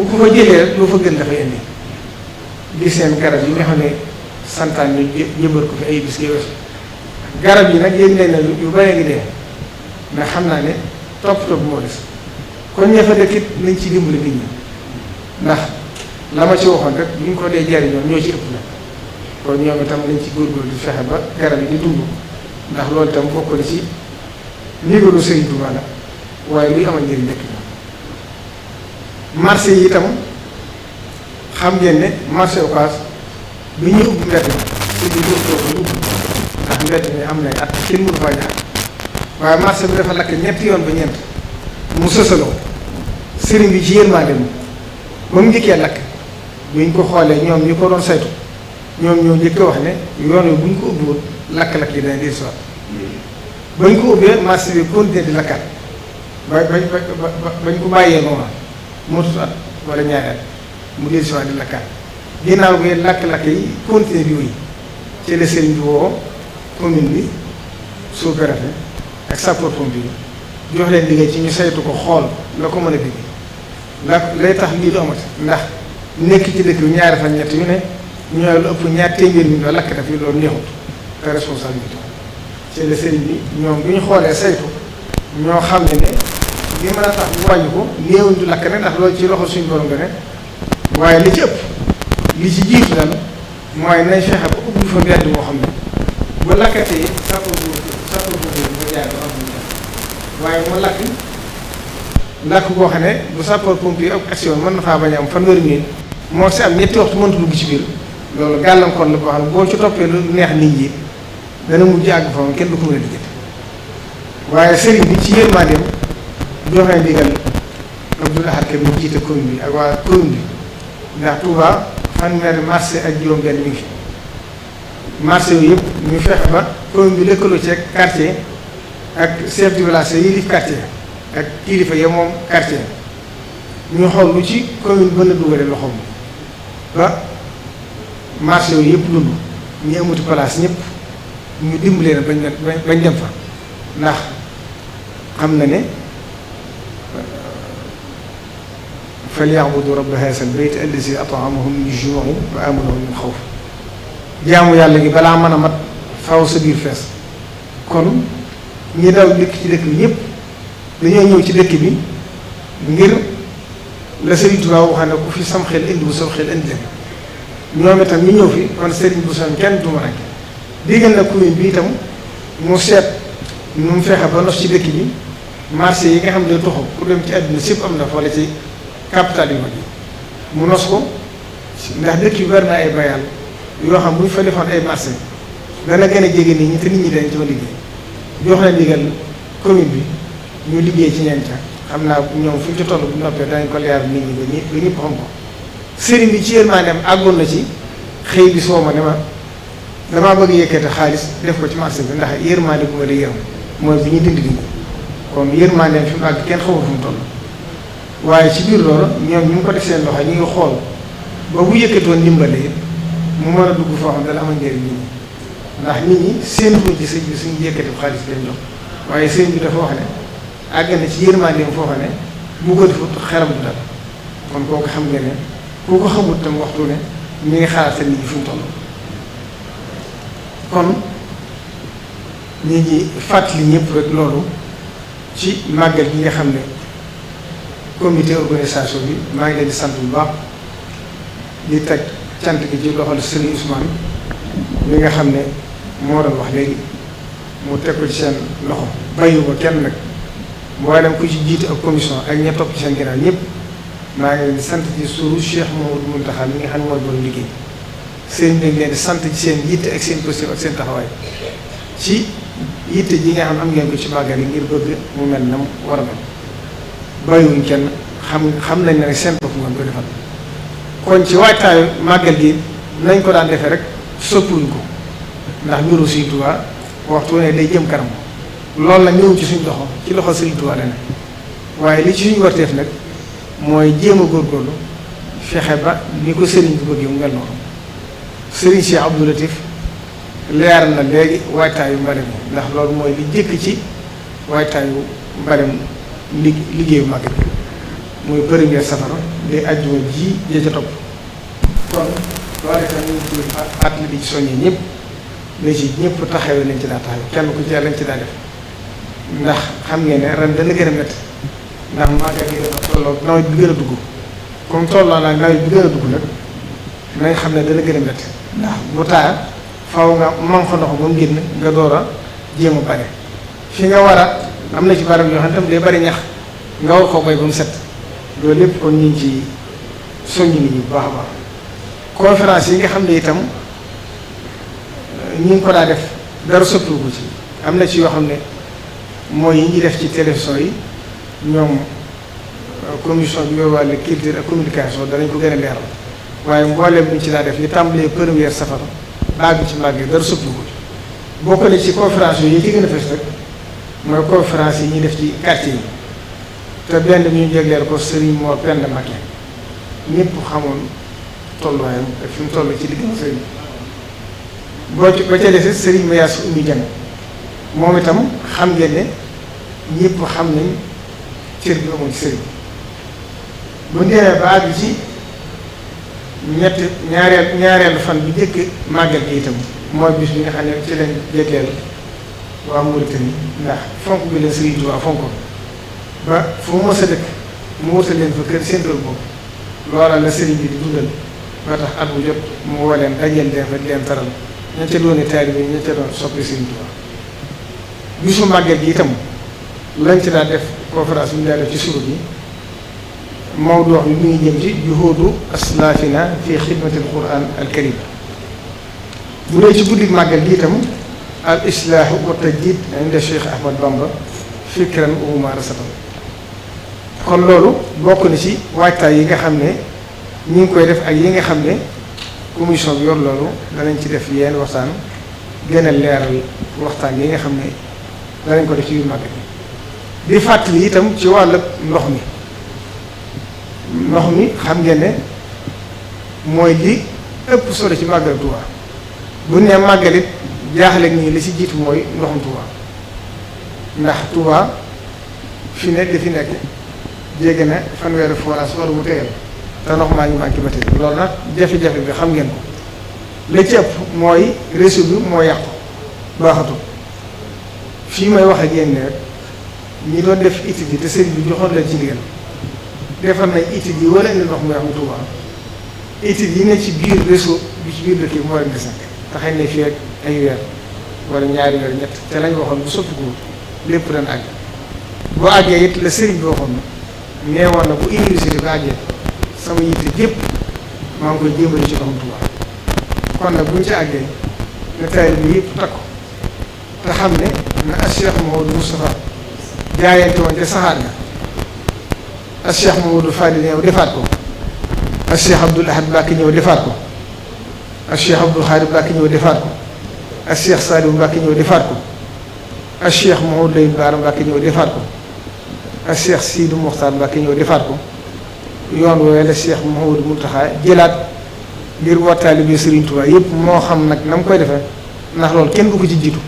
ko fa jëlee rek lu fa gën dafay indi gis seen garab yi nga xam ne santaan ñu jëbal ko fi ay bis weesu garab yi nag yéeg nañ ne yu bare ngi dee mais xam naa ne topp moo des kon ña fa dëkk it nañ ci dimbali nit ñi ndax la ma ci waxoon rek bu ñu ko dee jariñoo ñoo ci ëpp la kon ñoom itam nañ ci góorgóorlu di fexe ba garab yi di dund ndax loolu itam bokk na ci ndigalu Sëriñ Tuubaa la waaye luy amal njëriñ nekk na marché yi itam xam ngeen ne marché Ocass bi ñuy ubbi mbedd mi ci biir ko ubbi ndax mbedd mi am na at kenn mënu faa jaar waaye marché bi dafa lakk ñetti yoon ba ñeent mu sësaloo sëriñ bi ci yërmande ba mu njëkkee lakk bu ñu ko xoolee ñoom ñi ko doon saytu ñoom ñoo njëkk wax ne yoon wi bu ñu ko ubbiwul lakk-lakk yi dana di soit ba ñu ko ubbee marché bi continué di lakkaat bañ ko bàyyee noonu motut at wala ñaari at mu di soit di lakkaat ginnaaw bi lakk-lakk yi continué di wéy ci la sëriñ bi woo commune bi sous-préfet ak sapeurs-pompiers bi jox leen liggéey ci ñu saytu ko xool la ko mën a digg ndax lay tax lii du amati ndax nekk ci dëkk bi ñaari fan ñett yu ne ñooy lu ëpp ñaar téeméer mi doo lakk daf yi loolu neexut te responsabilité ci la sëriñ bi ñoom bu ñu xoolee saytu ñoo xam ne li mën a tax ñu wàññi ko néewuñ du lakk ne ndax loolu ci loxo suñu borom nga ne waaye li ci ëpp li ci jiitu daal mooy nañ fexe ba ubbi fa mbedd moo xam ne bu lakkatee sapeur ba jaay ba am waaye mu lakk boo xam ne bu sapeur pompier ak action mën na faa bañ a am fanweeri minute moo si am ñetti waxtu mënta dugg ci biir loolu gàllankoor la boo xam ne boo ci toppee lu neex nit ñi dana mujj àgg fa kenn du ko mën a diggante waaye sëriñ bi ci yërmandeem joxe ndigal Abdoul Ahad Ka mu jiite commune bi ak waa commune bi ndax Touba fanweeri marché ak juróom-benn mi ngi fi marché yooyu yëpp ñu fexe ba commune bi lëkkaloo ci quartier ak chef de village yi di quartier ak kilifa ya moom quartier ñu xool lu ci commune bi mën a dugale loxoom ba marché yooyu yëpp dund ñu amuti place ñëpp ñu dimbali leen bañ dem fa ndax xam na ne falyabudu rabba haazal bayt allazi at'amahum min juu'in wa aamanahum min xawf jaamu yàlla gi balaa mën a mat faw sa biir fees kon ñi daw dëkk ci dëkk bi ñëpp dañoo ñëw ci dëkk bi ngir la Sëriñ Tuubaa wax ne ku fi sam xel indi bu sam xel indi leen ñoom itam ñu ñëw fi kon sëriñ bu son kenn du ma rek diggal na commune bi itam mu seet nu mu fexe ba nos ci dëkk bi marché yi nga xam ne toxu pour dem ci àdduna sépp am na fa wala ci capital yi mag yi mu nos ko ndax dëkk yu bari na ay bayal yoo xam bu ñu fa defoon ay marché dana gën a jege nit ñi te nit ñi dañ ci ma liggéey jox na ndigal commune bi ñu liggéey ci ñeenta xam naa ñoom fu ñu ci toll bu noppee danañ ko leer nit ñi ba ñëpp xam ko sëriñ bi ci yërmandeem àggoon na ci xëy bi soo ma ne ma damaa bëgg yëkkate xaalis def ko ci marché bi ndax yërmande bu ma di yërëm mooy bi ñu dindi dindi kon yërmandeem fi mu àgg kenn xamul fu mu toll waaye ci biir loolu ñoom ñu ngi ko def seen loxo ñu ngi xool ba bu yëkkatoon ndimbale it mu mën a dugg foo xam ne dana amal njëriñ nit ñi ndax nit ñi seen xuñ ci sëñ bi suñu yëkkati xaalis leen jox waaye sëñ bi dafa wax ne àgg na ci yërmandeem foo xam ne bu ko defut xelam du dal kon kooku xam nga ne ku ko xamut tam waxtu ne mi ngi xalaat nit ñi fu mu toll kon ñu ngi fàttali ñëpp rek loolu ci màggal gi nga xam ne comité organisation bi maa ngi leen di sant bu baax di teg cant gi ci loxol Serigne Ousmane mi nga xam ne moo doon wax léegi mu teg ko ci seen loxo bàyyi ko kenn nag mboolem ku ci jiite ak commission ak ña topp ci seen ginnaaw ñëpp maa ngi leen di sant ci suuru Cheikh Mamadou Mountakha mi nga xam ne mooy doon liggéey seen dañ leen di sant ci seen yitte ak seen positif ak seen taxawaay ci yitte ji nga xam am ngeen ko ci màggal yi ngir bëgg mu mel na mu war a mel bàyyiwuñ kenn xam nañ ne rek seen bopp ngeen ko defal kon ci waajtaayu màggal gi nañ ko daan defee rek soppuñ ko ndax mbiru Sëriñ Tuubaa waxtu ne day jëm kanam loolu la ñëw ci suñ loxo ci loxo Sëriñ Tuubaa la ne waaye li ci suñu warteef nag mooy jéem a góorgóorlu fexe ba ni ko sëriñ bi bëggee mu mel noonu sëriñ Cheikh Abdou Latif leeral na léegi waajtaayu mbalem ndax loolu mooy li jëkk ci waajtaayu mbalem liggéeyu mag bi muy premier safara di ajjuma ji jee ca topp kon loolu itam ñu ngi ciy fàttali di ci soññee ñëpp ne ci ñëpp taxawee lañ ci daa taxawee kenn ku ci lañ ci daa def ndax xam ngeen ne ren dana gën a métti ndax màggal gi dafa tolloo nawet bi gën a dugg comme tolloo naa nawet bi gën a dugg nag nañ xam ne dana gën a métti ndax bu taa faw nga man fa ndox ba mu génn nga door a jéem a bare fi nga war a am na ci barab yoo xam ne tam day bari ñax nga war koo bay ba mu set loolu lépp kon ñu ngi ci soññ nit ñi bu baax a baax conférence yi nga xam ne itam ñu ngi ko daa def dara soppiwu ci am na ci yoo xam ne mooy yi ñuy def ci télévision yi ñoom commission bi yor wàllu culture ak communication danañ ko gën a leeral waaye mbooleem ñu ci daa def ñu tàmbalee première safara baag ci màgg dara soppiwu ci bokk na ci conférence yooyu yi ci gën a fës rek mooy conférence yi ñuy def ci quartier yi te benn bi ñu jégleel ko Serigne Mor Penda Mbacké ñëpp xamoon tolluwaayam ak fi mu toll ci diggante sëriñ boo ci ba ca des Serigne Mayass Oumy Dieng moom itam xam ngeen ne ñëpp xam nañ cër bi amoon ci sëriñ bu ñu demee ba àgg ci ñaareelu fan bi njëkk màggal gi itam mooy bis bi nga xam ne ci lañ jégleel waa Mauritanie ndax fonk bi leen Serigne Touba fonkoon ba fu mu mës a dëkk mu wutal leen fa kër seen kër boobu loola la Serigne bi di dundal ba tax at bu jot mu woo leen dajeel leen fa di leen taral ña ca doon taalibe ña ca doon soppi Serigne Touba bisu màggal gi itam lañ ci daan def conférence bi ñu daan def ci suba bi mawdu bi mu ngi jëm ci juhuudu aslaafina fi xidmati alquran alkarim bu dee ci guddi màggal gi itam al islaahu wa tajdid inda Cheikh Ahmad Bamba fikran wa mumarasatan kon loolu bokk na ci waajtaay yi nga xam ne ñu ngi koy def ak yi nga xam ne commission bi yor loolu danañ ci def yenn waxtaan gën a leeral waxtaan yi nga xam ne danañ ko def ci biir màggal gi di fàttali itam ci wàllu ndox mi xam ngeen ne mooy li ëpp solo ci màggal Tuuba bu ne màggalit jaaxle nii li ci jiitu mooy ndoxum Tuuba ndax Tuuba fi ne dafi nekk jéggi na fanweeri forage war bu tegal te ndox maa ngi manqué ba tey loolu nag jafe-jafe bi xam ngeen ko la ci ëpp mooy réseau bi moo yàqu baaxatul fii may wax ak yéen ne rek ñi doon def étude yi te sëriñ bi joxoon leen ci ndigal defar nañ étude yi wala indi ndox mu yàqu Tuuba étude yi ne ci biir réseau bi ci biir dëkk yi moo leen di sant te xëy na fii ak ay weer wala ñaari weer ñett te lañ waxoon bu soppiku lépp dana àgg boo àggee it la sëriñ bi waxoon nee woon na bu université bi àggee sama yitte jépp maa ngi koy jéemale ci ndoxum Tuuba kon nag buñ ci àggee ne taalibe bi yëpp takku te xam ne na as Cheikh Mouhamadou Moustapha jaayante woon te saxaar nga as Cheikh Mouhamadou Fadil ñëw defaat ko as Cheikh Abdoul Ahad Mbacké ñëw defaat ko as Cheikh Abdoul Khadr Mbacké ñëw defaat ko as Cheikh Saliou Mbacké ñëw defaat ko as Cheikh Mouhamadou Lamine Bara Mbacké ñëw defaat ko as Cheikh Sidou Mokhtar Mbacké ñëw defaat ko yoon woowee la Cheikh Mouhamadou Mountakha jëlaat ngir wattaali bi Serigne Touba yëpp moo xam nag na mu koy defee ndax loolu kenn du ko ci jiitu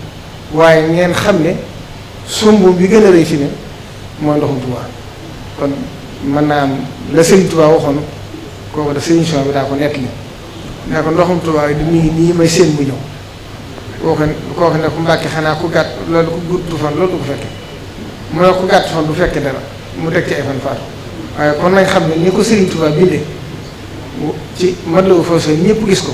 waaye ngeen xam ne sumb bi gën a rëy fi ne mooy ndoxum Touba kon mën naa am la Serigne Touba waxoon kooku da Serigne Touba bi daa ko nettali ne ko ndoxum Touba di mu ngi nii may seen bu ñëw kooku ne ku Mbàkke xanaa ku gàtt loolu ku gudd fan loolu du ko fekke mu ne ku gàtt fan du fekke dara mu teg ci ay fan faatu waaye kon nañ xam ne ni ko Serigne Touba bindee ci Matlaboul Fawzayni ñëpp gis ko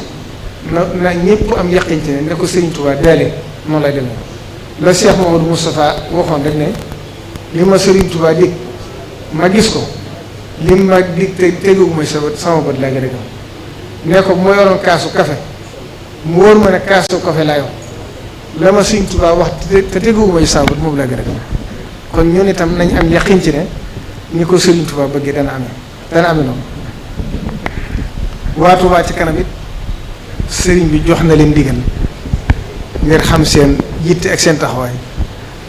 na ñëpp am yaqinte ne ko Serigne Touba deelee noonu lay demee la Cheikh Mouhamadou Moustapha waxoon rek ne li ma Serigne Touba dig ma gis ko li ma dig te tegu mooy sama bët laa gën a gëm ne ko moo yoroon kaasu café mu wóor ma ne kaasu café laa yor la ma Serigne Touba wax te tegu mooy sama bët moom laa gën a gëm kon ñun itam nañ am yaqin ci ne ni ko Serigne Touba bëggee dana amee noonu waa Touba ci kanam it sëriñ bi jox na leen ndigal ngir xam seen yitte ak seen taxawaay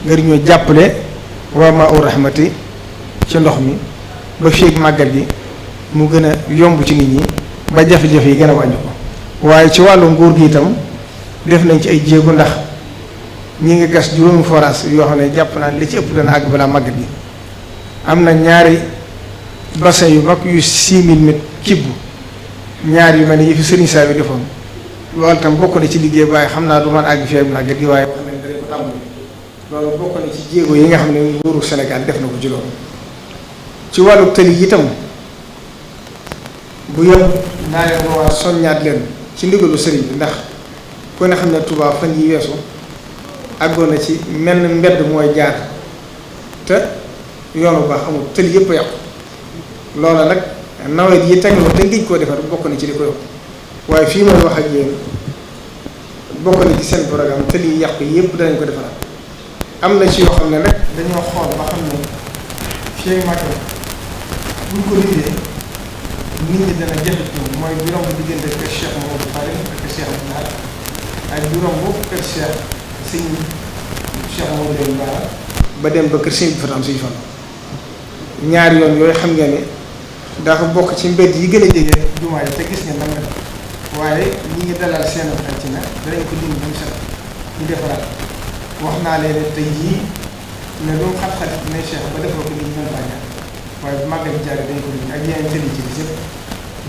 ngir ñoo jàppale waa Maa-u Rahmati ci ndox mi ba fii ak màggal gi mu gën a yomb ci nit ñi ba jafe-jafe yi gën a wàññi ko waaye ci wàllu nguur gi itam def nañ ci ay jéego ndax ñi ngi gas juróomi forage yoo xam ne jàpp naa li ci ëpp dana àgg balaa màggal gi am na ñaari bassin yu mag yu 6000 mètres cube ñaar yu mel ne yi fi Serigne Sall bi defoon loolu tam bokk na ci liggéey waaye xam naa du man àgg fii ak màggal gi waaye wax nañ danañ ko tàmbali loolu bokk na ci jéego yi nga xam ne nguuru Sénégal def na ko ci loolu ci wàllu tëli yi itam bu yem naa leen ko waa soññaat leen ci ndigalu Serigne bi ndax ku ne xam ne Touba fan yi weesu àggoon na ci mel mbedd mooy jaar te yoonu baax amul tëli yëpp a yàqu loola nag nawet yi tegloo te ngeen koo defar bokk na ci li ko yokk waaye fii may wax ak yéen bokk na ci seen programme tëli yi yàqu yëpp danañ ko defaraat am na ci yoo xam ne nag dañoo xool ba xam ne fii ak matin buñ ko liggéey nit ñi dana jafe mooy bi romb diggante kër Cheikh Mamadou Fadil ak kër Cheikh Abdou Lahad ak bi romb kër Cheikh sëñ Cheikh Mamadou Lamine Bara ba dem ba kër sëñ bi fa am suñu fan ñaari yoon yooyu xam nga ne dafa bokk ci mbedd yi gën a jege jumaa yi te gis nga nan la waaye ñi ngi dalal seen xel ci na danañ ko dindi ba mu set ñu defaraat wax naa leen tey jii ne lu xat-xat ne Cheikh ba defal ko ni ñu mën faa ñaan waaye bu màggal jaare dañ ko dindi ak yeneen tëli ci bis yëpp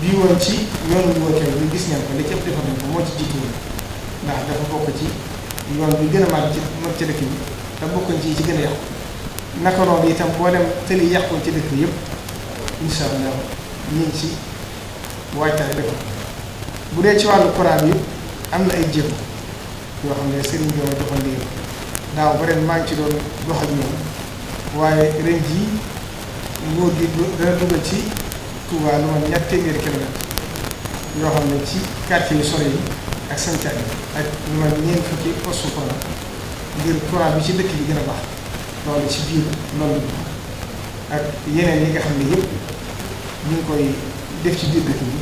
bii woon ci yoonu woote bi gis ngeen ko li ci ëpp defar nañ ko moo ci jiitu woon ndax dafa bokk ci yoon bi gën a màgg ci dëkk bi te bokkuñ ci gën a yàqu naka noonu itam boo dem tëli yàqu ci dëkk bi yëpp incha allah ñu ngi ci waajtaay dëkk bu dee ci wàllu courant bi am na ay jéego yoo xam ne sëriñ bi ma joxoon léegi daaw ba ren maa ngi ci doon dox ak ñoom waaye ren jii nguur gi dana dugal ci Touba lu ma ñett téeméeri kilomètre yoo xam ne ci quartier yu sore yi ak sancaani ak lu ma ñeent fukki poste courant ngir courant bi ci dëkk bi gën a baax loolu ci biir loolu ak yeneen yi nga xam ne yëpp ñu ngi koy def ci biir dëkk bi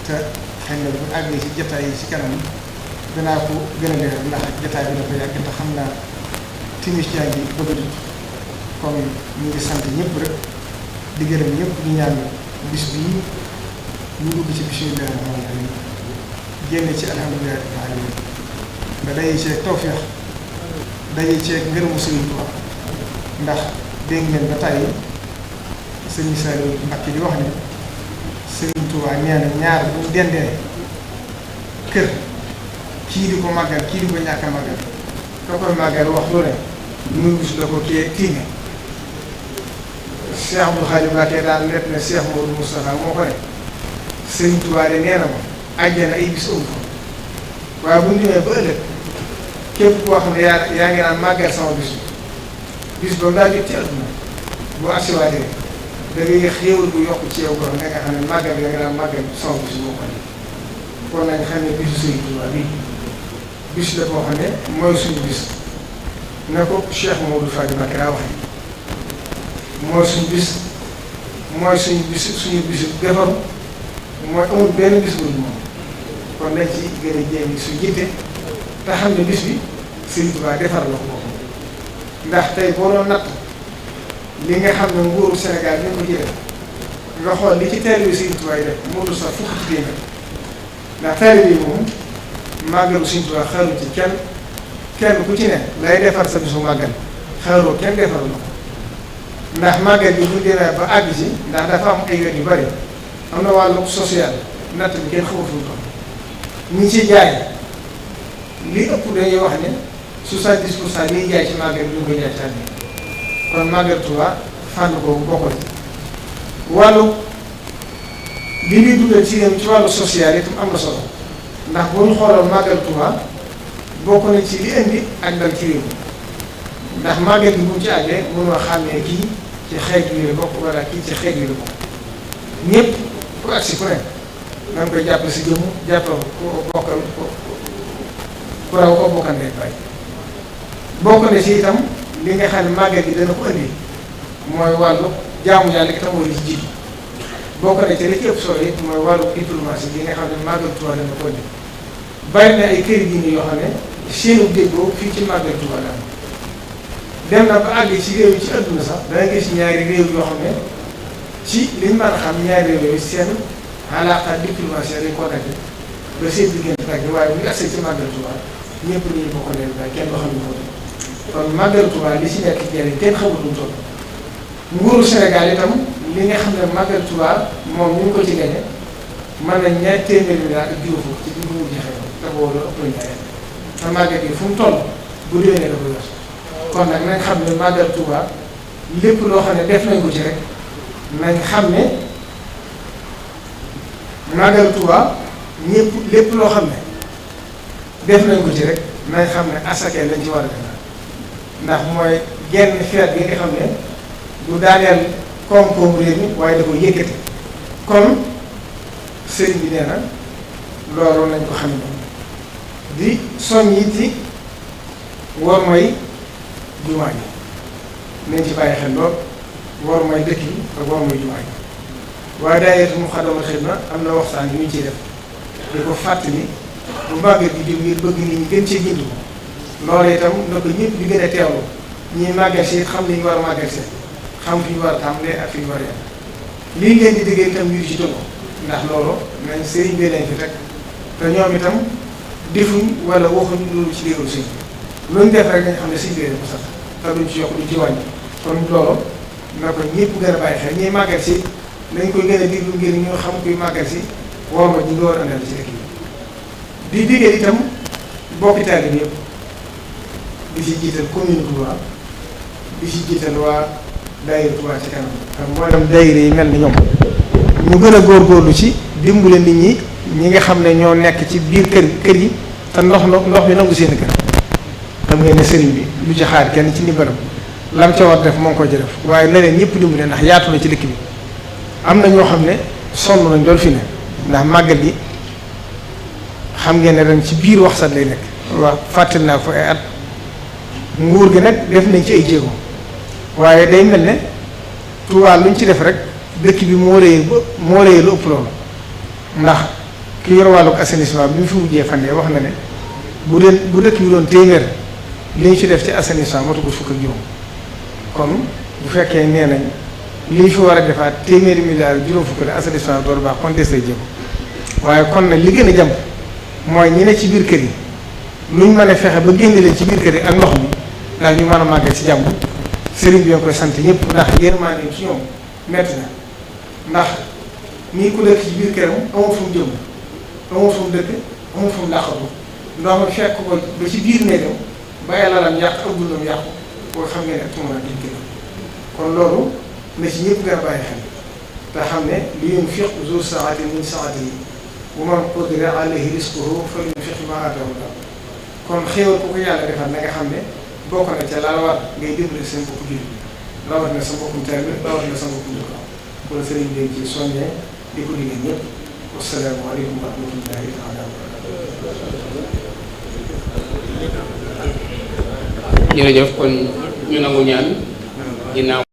te xëy na bu àggee ci jotaay yi ci kanam danaa ko gën a leeral ndax jotaay bi dafa yàgg te xam naa timis jaa ngi bëgg a dugg kon ñu ngi sant ñëpp rek di gërëm ñëpp di ñaan bis bii ñu dugg ci bismillaahi rahmaani rahiim génn ci alhamdulillaahi rabbil aalamiin nga daje ceeg tawfeex daje ceeg ngërëmu Sëriñ Tuubaa ndax dégg ngeen ba tàyyi Sëriñ Saliou Mbacké di wax ne Sëriñ Tuubaa nee na ñaar bu dendee kër kii di ko màggal kii di ko ñàkk a màggal ka koy màggal wax lu ne muy gis la ko tiime Cheikh Abdou Khadim Mbacké daal net ne Cheikh Modou Moustapha moo ko ne Sëriñ Tuubaa de nee na ma àjjana ay bis ëmb waaye bu ñu demee ba ëllëg képp koo xam ne yaa ngi naan màggal sama bis boobu daa jot ci àdduna boo asiwaatee da ngay xéewal bu yokk ci yow borom nga xam ne màggal bi da nga daan màggal sama bis boo ko nii kon nañ xam ne bisu Sëriñ Tuubaa bi bis la boo xam ne mooy suñu bis na ko Cheikh Modou Fadi Mbacké daa wax mooy suñu bis mooy suñu bisu defaru mooy amul benn bis bu dul moom kon dañ ci gën a jéem su jiite te xam ne bis bi Sëriñ Tuubaa defar la ko boppam ndax tey boo doon natt li nga xam ne nguuru Sénégal ñu ko ci def nga xool li ci taalibe Sëriñ Tuubaa yi def moo dul sax fukk ci téeméer ndax taalibe yi moom màggalu Sëriñ Tuubaa xaaruñ ci kenn ku ci ne lay defar sa bisu màggal xaaroo kenn defaral la ko ndax màggal bi bu demee ba àgg ci ndax dafa am ay yoon yu bari am na wàllu social natt bi kenn xamatul ko ñi ci jaay li ëpp dañuy wax ne 70% liy jaay ci màggal bi ñu koy jaay ci àddina kon màggal Tuubaa fànn boobu bokkul wàllu li ñuy dundal ci réew ci wàllu social itam am na solo ndax boo ñu xooloon màggal Tuubaa bokk na ci li indi ak dal ci réew ndax màggal bi bu ci àggee mënoo xàmmee kii ci xeet wi la bokk wala kii ci xeet wi la bokk ñëpp ku agsi ku ne da nga koy jàpp si jëmm jàppal ko bokkal ku raw ko bokkal ndey bàyyi bokk na ci itam li nga xam ne màggal gi dana ko indi mooy wàllu jaamu yàlla itam moo di ci jiitu bokk na ci li ci ëpp solo it mooy wàllu diplomatie bi nga xam ne màggal Tuubaa dana ko indi bari na ay kër diine yoo xam ne seenu déggoo fii ci màggal Tuubaa la dem na ba àgg ci réew yi ci adduna sax da nga gis ñaari réew yoo xam ne ci liñ mën a xam ñaari réew yi seen alaaka diplomatie dañ koo dagg ba seen diggante dagg waaye bu ñu agsee ci màggal Tuubaa ñëpp dañuy bokk leen ba kenn doo xam ne moo kon màggal Tuubaa li ci nekk njëriñ kenn xamul lu mu toll nguuru Sénégal itam li nga xam ne màggal Tuubaa moom ñu ngi ko ci gañe mën nañ ñaari téeméeri milliards ak juróom fukk ci bi mu jeexee te boobu la ëpp nañ te màggal gi fu mu toll bu déwénee da koy weesu kon nag nañ xam ne màggal Tuubaa lépp loo xam ne def nañ ko ci rek nañ xam ne màggal Tuubaa ñëpp lépp loo xam ne def nañ ko ci rek nañ xam ne asakee lañ ci war a def ndax mooy genn feet bi nga xam ne du daaneel koom-koomu réew mi waaye da ko yëkkati kon sëriñ bi nee na loolu lañ ko xam ne di soññ it ci war mooy jumaa ji nañ ci bàyyi xel lool war mooy dëkk yi ak war mooy jumaa ji waaye daayira Muxaddamatul Xidma am na waxtaan yu ñu ciy def di ko fàttali bu màggal gi di ngir bëgg nit ñi gën cee gindu loolu itam na ko ñëpp di gën a teewlu ñuy màggal si xam li ñu war a màggal si xam fi ñu war a tàmbalee ak fi ñu war a yem lii ngeen di déggee itam ñu ci tënku ndax loolu nañ sëriñ bi lañ fi rek te ñoom itam defuñ wala waxuñ loolu ci léeru sëñ luñ def rek nañ xam ne sëñ bi ko sax te duñ ci yokk duñ ci wàññi kon loolu na ko ñëpp gën a bàyyi xel ñuy màggal si nañ koy gën a diglu ngir ñu xam kuy màggal si war ma ñi nga war a andal ci dëkk bi di diggee itam bokki taalibe bi yëpp di ci jiital commune Touba di ci jiital waa daayira Touba ci kanam ak mboolem daayira yi mel ni ñoom ñu gën a góorgóorlu ci dimbale nit ñi nga xam ne ñoo nekk ci biir kër yi te ndox bi nangu seen kër. xam ngeen ne sëriñ bi lu ci xaar kenn ci ndimbalam lam ca war def moo ngi ko jëf waaye leneen ñëpp dimbale ndax yaatu na ci dëkk bi am na ñoo xam ne sonn nañ dool fi ne ndax màggal gi xam ngeen ne ren ci biir Waxsat lay nekk. waaw fàttali naa ko ay at nguur gi nag def nañ ci ay jéego waaye day mel ne Tuubaa luñ ci def rek dëkk bi moo rëy lu ëpp loolu ndax ki yor wàllug assainissement bi mu fi mujjee fan wax na ne bu dëkk bi doon téeméer li ñu ci def ci assainissement motugul fukk ak juróom kon bu fekkee nee nañ li ñu fi war a defaat téeméeri milliards juróom fukk la assainissement door baax kon des lay jéego waaye kon nag li gën a jàmp mooy ñi ne ci biir kër yi luñ mën a fexe ba génne leen ci biir kër yi ak ndox mi ndax ñu mën a màggal ci jàmm sëriñ bi nga koy sant ñëpp ndax yërmande ci ñoom metti na ndax nii ku dëkk ci biir këram amul fu mu jëm amul fu mu dëkk amul fu mu làqatu ndox mi fekk ko ba ci biir néegam ba yàllalam yàq ak dundam yàqu boo xam ne ak tuuma dañ koy kon loolu na ci ñëpp gën a bàyyi xel te xam ne li yunfiq zu sa'atin min sa'atihi wa man qudira alayhi rizquhu falyunfiq mimma aataahu Allah kon xéewal ku ko yàlla defal na nga xam ne bokk na ca laal war ngay dimbali seen bopp jullit rawat na sa mbokkum taalibe rawat na sa mbokkum dëkk kon sëriñ bi ci soññee di ko liggéey ñëpp wassalaamu aleykum wa rahmatullahi taala wa barakatuh. jërëjëf kon ñu nangu ñaan ginnaaw